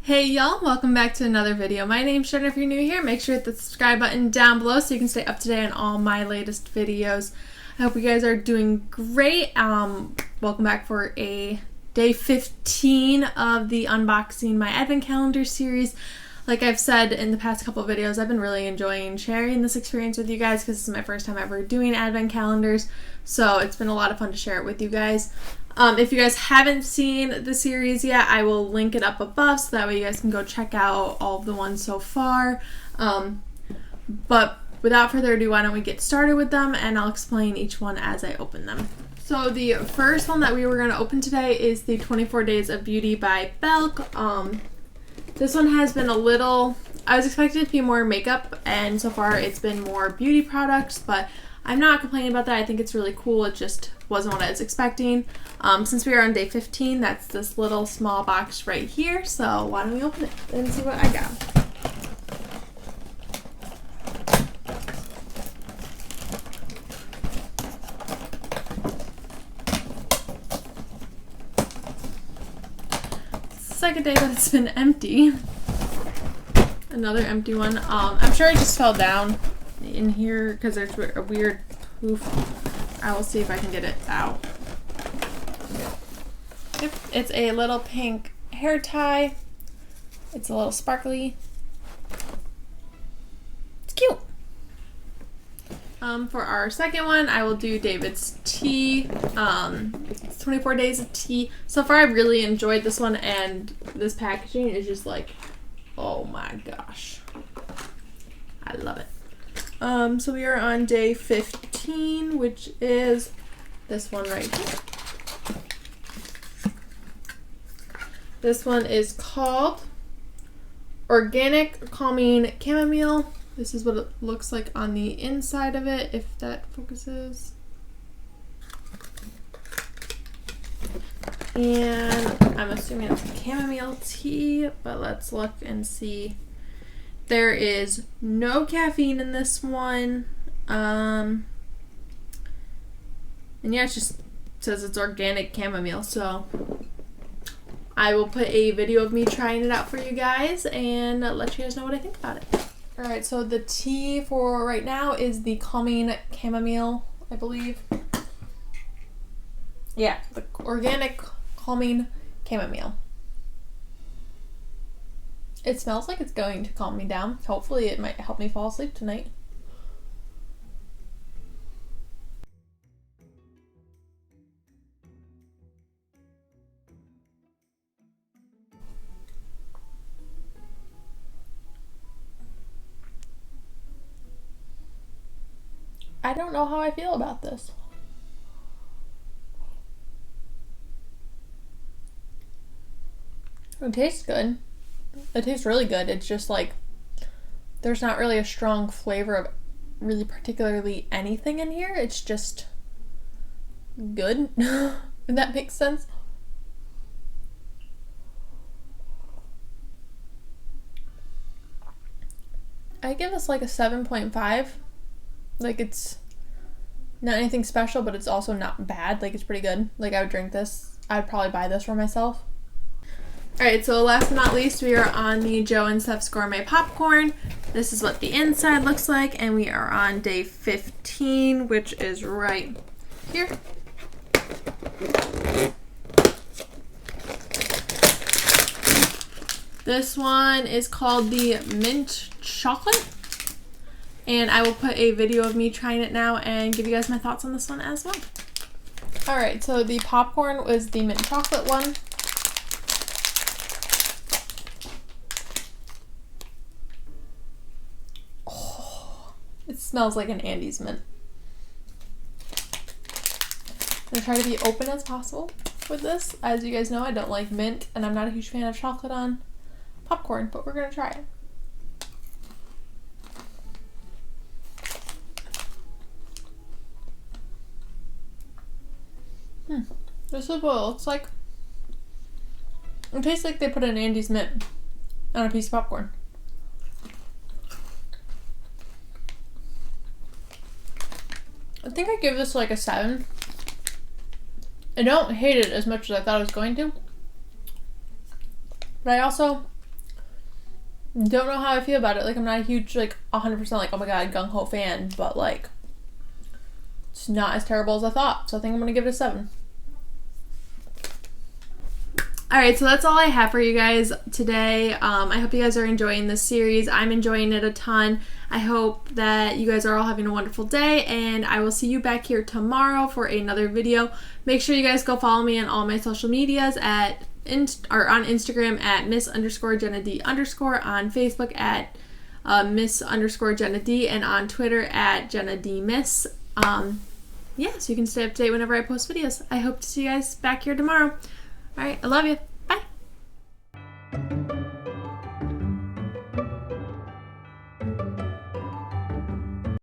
Hey y'all, welcome back to another video. My name's Jen. If you're new here, make sure to hit the subscribe button down below so you can stay up to date on all my latest videos. I hope you guys are doing great. Welcome back for a day 15 of the Unboxing My Advent Calendar series. Like I've said in the past couple of videos, I've been really enjoying sharing this experience with you guys because this is my first time ever doing Advent calendars. So it's been a lot of fun to share it with you guys. If you guys haven't seen the series yet, I will link it up above so that way you guys can go check out all of the ones so far. But without further ado, why don't we get started with them and I'll explain each one as I open them. So the first one that we were going to open today is the 24 Days of Beauty by Belk. This one has been a little, I was expecting it to be more makeup, and so far it's been more beauty products, but I'm not complaining about that. I think it's really cool. It just wasn't what I was expecting. Since we are on day 15, that's this little small box right here, so why don't we open it and see what I got. Second day that it's been empty. Another empty one. I'm sure it just fell down in here because there's a weird poof. I will see if I can get it out. Yep, it's a little pink hair tie. It's a little sparkly. It's cute. For our second one, I will do David's Tea. It's 24 Days of Tea. So far, I've really enjoyed this one, and this packaging is just like, oh my gosh. I love it. So we are on day 15, which is this one right here. This one is called Organic Calming Chamomile. This is what it looks like on the inside of it, if that focuses. And I'm assuming it's chamomile tea, but let's look and see. There is no caffeine in this one. And yeah, it just says it's organic chamomile, so I will put a video of me trying it out for you guys and let you guys know what I think about it. Alright, so the tea for right now is the Calming Chamomile, I believe. Yeah, the Organic Calming Chamomile. It smells like it's going to calm me down. Hopefully it might help me fall asleep tonight. I don't know how I feel about this. It tastes good. It tastes really good. It's just like there's not really a strong flavor of really particularly anything in here. It's just good. If that makes sense. I give this like a 7.5. Like, it's not anything special, but it's also not bad. Like, it's pretty good. Like, I would drink this. I would probably buy this for myself. Alright, so last but not least, we are on the Joe and Steph's Gourmet Popcorn. This is what the inside looks like, and we are on day 15, which is right here. This one is called the Mint Chocolate. And I will put a video of me trying it now and give you guys my thoughts on this one as well. Alright, so the popcorn was the mint chocolate one. Oh, it smells like an Andes mint. I'm going to try to be open as possible with this. As you guys know, I don't like mint, and I'm not a huge fan of chocolate on popcorn, but we're going to try it. This is what it looks like. It tastes like they put an Andes mint on a piece of popcorn. I think I give this like a 7. I don't hate it as much as I thought I was going to. But I also don't know how I feel about it. Like, I'm not a huge, like, 100% like, oh my god, gung-ho fan, but, like, it's not as terrible as I thought. So I think I'm going to give it a 7. Alright, so that's all I have for you guys today. I hope you guys are enjoying this series. I'm enjoying it a ton. I hope that you guys are all having a wonderful day, and I will see you back here tomorrow for another video. Make sure you guys go follow me on all my social medias on Instagram at miss_JennaD_, on Facebook at miss_JennaD, and on Twitter at JennaDMiss. Yeah, so you can stay up to date whenever I post videos. I hope to see you guys back here tomorrow. All right, I love you. Bye.